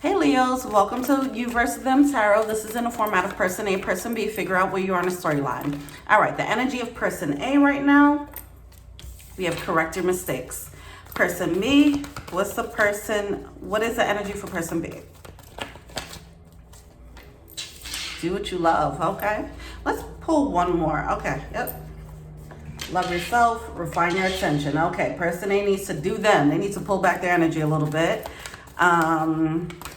Hey Leos, welcome to You versus Them Tarot. This is in the format of person A, person B. Figure out where you are on a storyline. All right, the energy of person A right now, we have correct your mistakes. Person B, what is the energy for person B? Do what you love, okay? Let's pull one more. Okay, yep. Love yourself, refine your attention. Okay, person A needs to do them. They need to pull back their energy a little bit.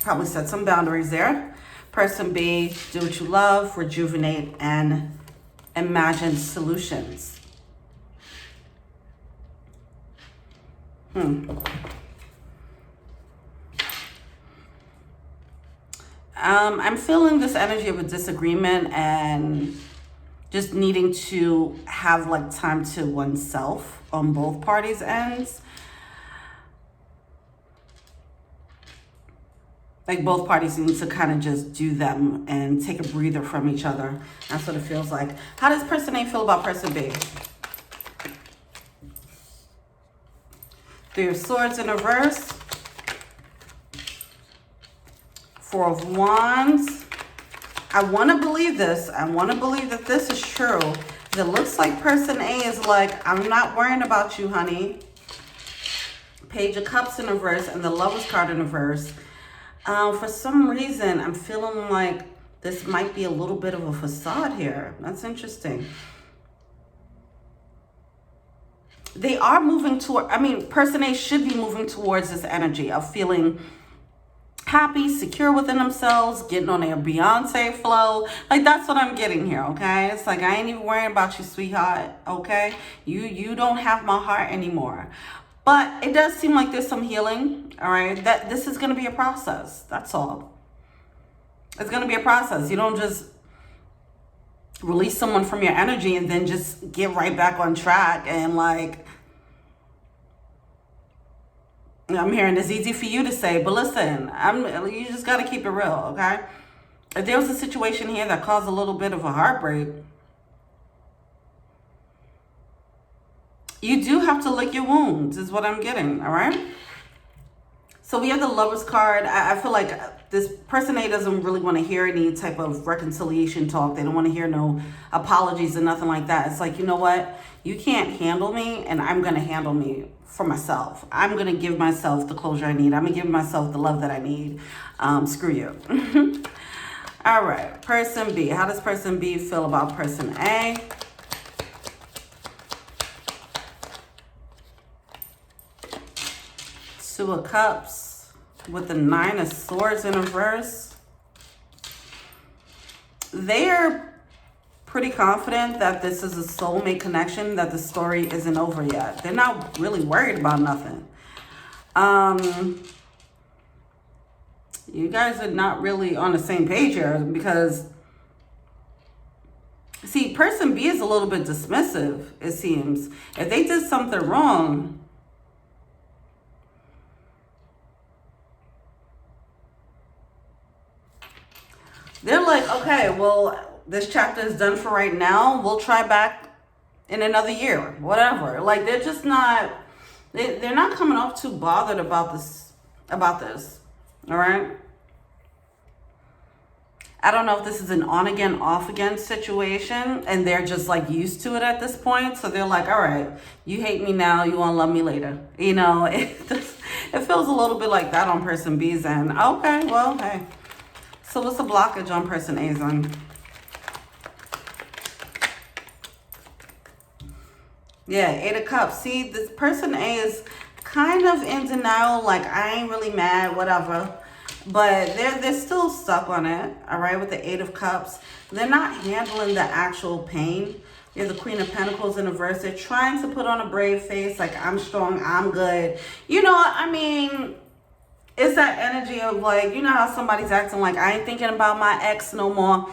Probably set some boundaries there. Person B, do what you love, rejuvenate, and imagine solutions. I'm feeling this energy of a disagreement and just needing to have like time to oneself on both parties' ends. Like both parties need to kind of just do them and take a breather from each other. That's what it feels like. How does person A feel about person B? Three of Swords in reverse. Four of Wands. I want to believe this. I want to believe that this is true. It looks like person A is like, I'm not worrying about you, honey. Page of Cups in reverse and the Lovers card in reverse. For some reason, I'm feeling like this might be a little bit of a facade here. That's interesting. They are moving toward, person A should be moving towards this energy of feeling happy, secure within themselves, getting on their Beyonce flow. Like, that's what I'm getting here, okay? It's like, I ain't even worrying about you, sweetheart, okay? You don't have my heart anymore. But it does seem like there's some healing, all right? That this is going to be a process. That's all. It's going to be a process. You don't just release someone from your energy and then just get right back on track and like, I'm hearing it's easy for you to say, but listen, you just got to keep it real, okay? If there was a situation here that caused a little bit of a heartbreak, you do have to lick your wounds, is what I'm getting, all right? So we have the Lovers card. I feel like this person A doesn't really want to hear any type of reconciliation talk. They don't want to hear no apologies or nothing like that. It's like, you know what? You can't handle me, and I'm going to handle me for myself. I'm going to give myself the closure I need. I'm going to give myself the love that I need. Screw you. All right, person B. How does person B feel about person A? Two of Cups with the Nine of Swords in reverse. They are pretty confident that this is a soulmate connection, that the story isn't over yet. They're not really worried about nothing. You guys are not really on the same page here because, see, person B is a little bit dismissive, it seems. If they did something wrong, they're like, okay, well, this chapter is done for right now. We'll try back in another year, whatever. Like, they're just not, they're not coming off too bothered about this, all right? I don't know if this is an on again, off again situation, and they're just like used to it at this point. So they're like, all right, you hate me now, you won't love me later. You know, it feels a little bit like that on person B's end. Okay, well, hey. So what's the blockage on person A's end? Yeah, Eight of Cups. See, this person A is kind of in denial, like, I ain't really mad, whatever. But they're still stuck on it, all right, with the Eight of Cups. They're not handling the actual pain. You're the Queen of Pentacles in reverse. They're trying to put on a brave face, like, I'm strong, I'm good. You know, I mean, it's that energy of like, you know how somebody's acting like, I ain't thinking about my ex no more.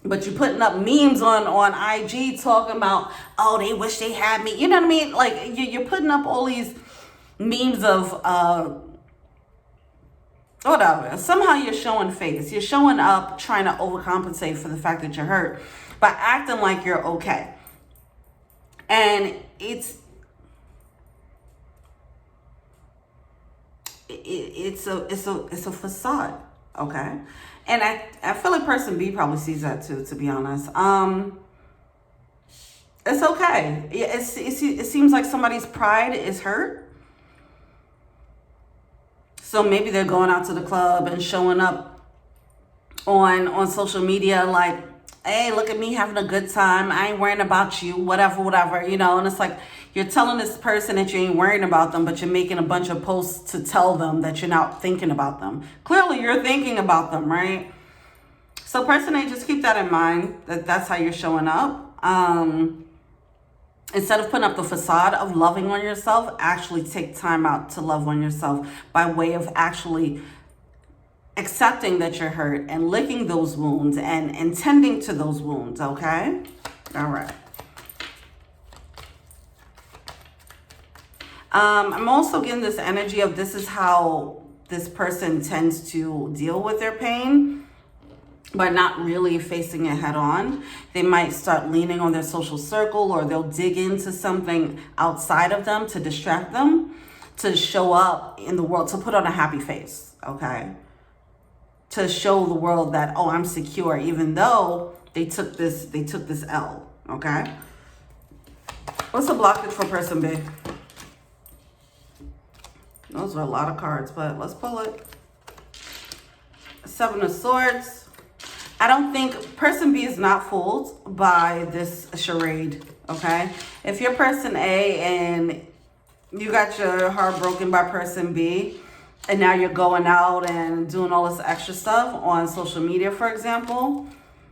But you're putting up memes on IG talking about, oh, they wish they had me. You know what I mean? Like, you're putting up all these memes of whatever. Somehow you're showing face. You're showing up trying to overcompensate for the fact that you're hurt by acting like you're okay. And it's a facade, okay? And I feel like person B probably sees that too, to be honest. It's okay. It seems like somebody's pride is hurt. So maybe they're going out to the club and showing up on social media like, hey, look at me having a good time. I ain't worrying about you, whatever, And it's like you're telling this person that you ain't worrying about them, but you're making a bunch of posts to tell them that you're not thinking about them. Clearly, you're thinking about them, right? So person A, just keep that in mind, that's how you're showing up. Instead of putting up the facade of loving on yourself, actually take time out to love on yourself by way of actually accepting that you're hurt and licking those wounds and tending to those wounds, okay? All right. I'm also getting this energy of this is how this person tends to deal with their pain, but not really facing it head on. They might start leaning on their social circle, or they'll dig into something outside of them to distract them, to show up in the world, to put on a happy face, okay? To show the world that, oh, I'm secure, even though they took this L, okay? What's the blockage for person B? Those are a lot of cards, but let's pull it. Seven of Swords. I don't think person B is not fooled by this charade, okay? If you're person A and you got your heart broken by person B, and now you're going out and doing all this extra stuff on social media, for example,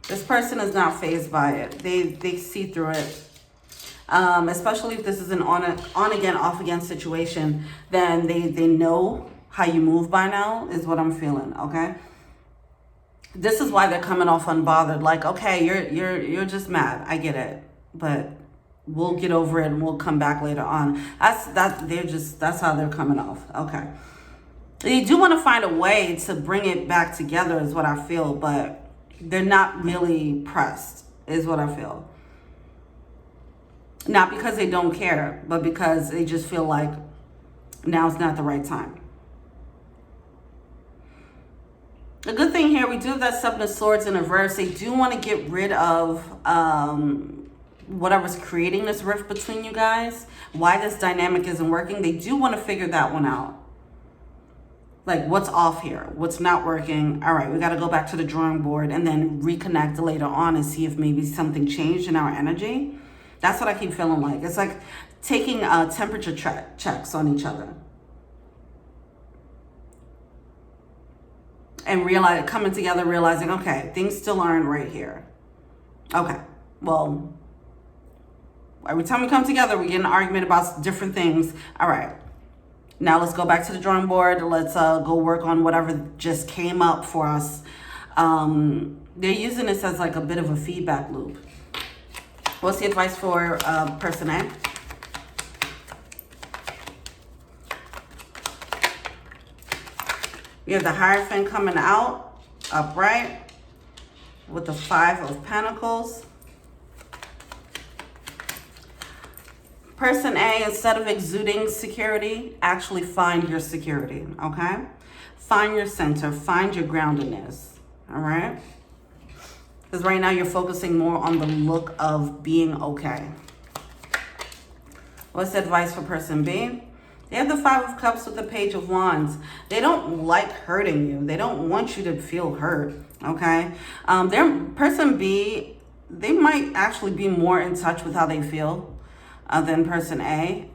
this person is not fazed by it. They see through it. Especially if this is an on again, off again situation, then they know how you move by now, is what I'm feeling, okay? This is why they're coming off unbothered. Like, okay, you're just mad. I get it, but we'll get over it and we'll come back later on. That's how they're coming off. Okay. They do want to find a way to bring it back together, is what I feel, but they're not really pressed, is what I feel. Not because they don't care, but because they just feel like now's not the right time. The good thing here, we do have that Seven of Swords in reverse. They do want to get rid of whatever's creating this rift between you guys. Why this dynamic isn't working. They do want to figure that one out. Like, what's off here? What's not working? All right, we got to go back to the drawing board and then reconnect later on and see if maybe something changed in our energy. That's what I keep feeling like. It's like taking temperature checks on each other. And coming together, realizing, okay, things still aren't right here. Okay, well, every time we come together, we get in an argument about different things. All right, now let's go back to the drawing board. Let's go work on whatever just came up for us. They're using this as like a bit of a feedback loop. What's the advice for person A? We have the Hierophant coming out, upright, with the Five of Pentacles. Person A, instead of exuding security, actually find your security, okay? Find your center, find your groundedness, all right? Because right now you're focusing more on the look of being okay. What's the advice for person B? They have the Five of Cups with the Page of Wands. They don't like hurting you. They don't want you to feel hurt, okay? Their person B, they might actually be more in touch with how they feel than person A.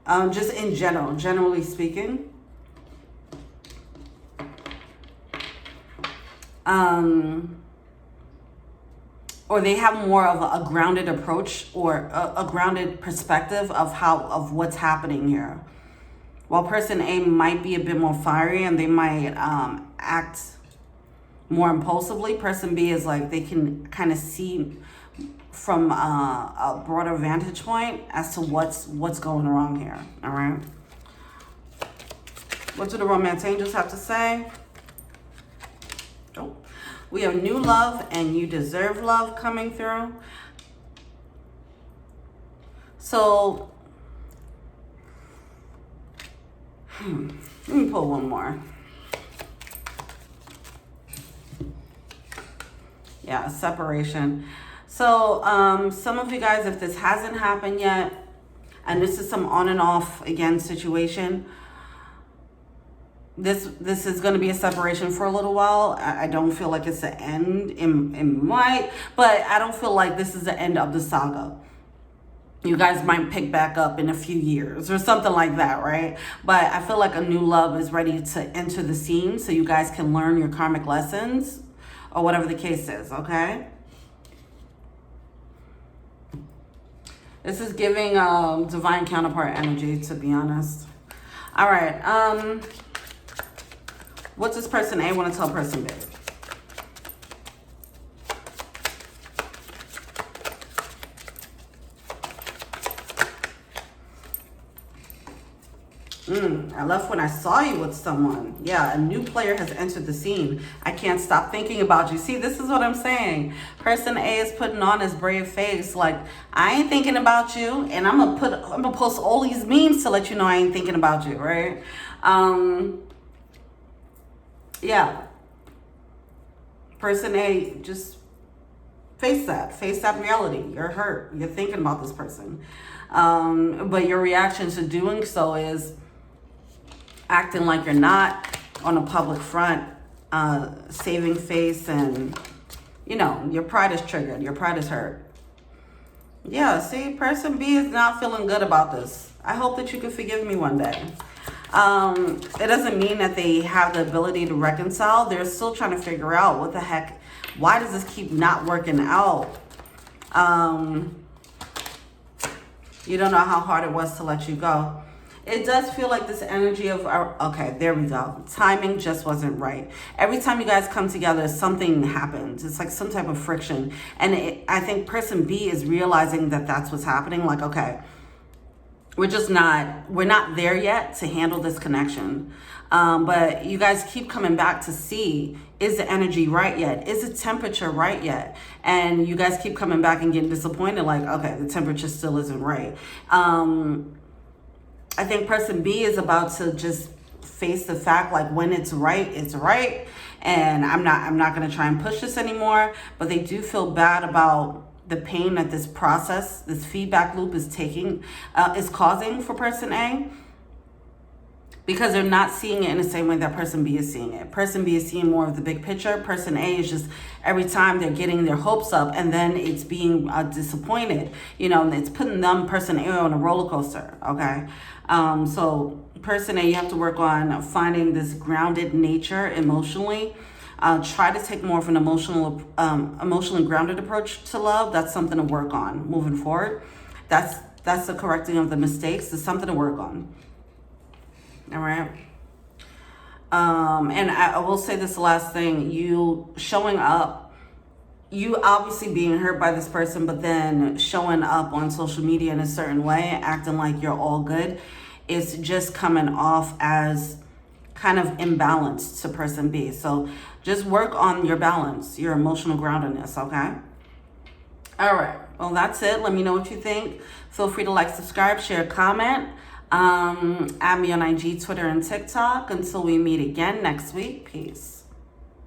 Just in general, generally speaking. Or they have more of a grounded approach or a grounded perspective of what's happening here. While person A might be a bit more fiery and they might act more impulsively, person B is like they can kind of see from a broader vantage point as to what's going wrong here. All right. What do the romance angels have to say? Oh, we have new love and you deserve love coming through. So Let me pull one more. Yeah, separation. So some of you guys, if this hasn't happened yet, and this is some on and off again situation, this is going to be a separation for a little while. I don't feel like it's the end. It might, but I don't feel like this is the end of the saga. You guys might pick back up in a few years or something like that, right? But I feel like a new love is ready to enter the scene so you guys can learn your karmic lessons or whatever the case is, okay? This is giving divine counterpart energy, to be honest. All right. What does person A want to tell person B? I left when I saw you with someone. Yeah, a new player has entered the scene. I can't stop thinking about you. See, this is what I'm saying. Person A is putting on his brave face like, I ain't thinking about you, and I'm gonna post all these memes to let you know I ain't thinking about you, right? Yeah. Person A, just face that reality. You're hurt. You're thinking about this person. But your reaction to doing so is acting like you're not on a public front, saving face, and you know, your pride is triggered, your pride is hurt. Yeah, see, person B is not feeling good about this. I hope that you can forgive me one day. It doesn't mean that they have the ability to reconcile. They're still trying to figure out what the heck, why does this keep not working out? You don't know how hard it was to let you go. It does feel like this energy of, okay, there we go. Timing just wasn't right. Every time you guys come together, something happens. It's like some type of friction. And I think person B is realizing that that's what's happening. Like, okay, we're not there yet to handle this connection. But you guys keep coming back to see, is the energy right yet? Is the temperature right yet? And you guys keep coming back and getting disappointed, like, okay, the temperature still isn't right. I think person B is about to just face the fact, like, when it's right, it's right. And I'm not going to try and push this anymore, but they do feel bad about the pain that this process, this feedback loop is causing for person A, because they're not seeing it in the same way that person B is seeing it. Person B is seeing more of the big picture. Person A is just, every time they're getting their hopes up and then it's being disappointed, you know, and it's putting them, person A, on a roller coaster, okay? So person A, you have to work on finding this grounded nature emotionally. Try to take more of an emotionally grounded approach to love. That's something to work on moving forward. That's the correcting of the mistakes. It's something to work on. All right. And I will say this last thing, you showing up, you obviously being hurt by this person, but then showing up on social media in a certain way, acting like you're all good, is just coming off as kind of imbalanced to person B. So just work on your balance, your emotional groundedness, okay? All right. Well, that's it. Let me know what you think. Feel free to like, subscribe, share, comment. Add me on IG, Twitter, and TikTok. Until we meet again next week. Peace.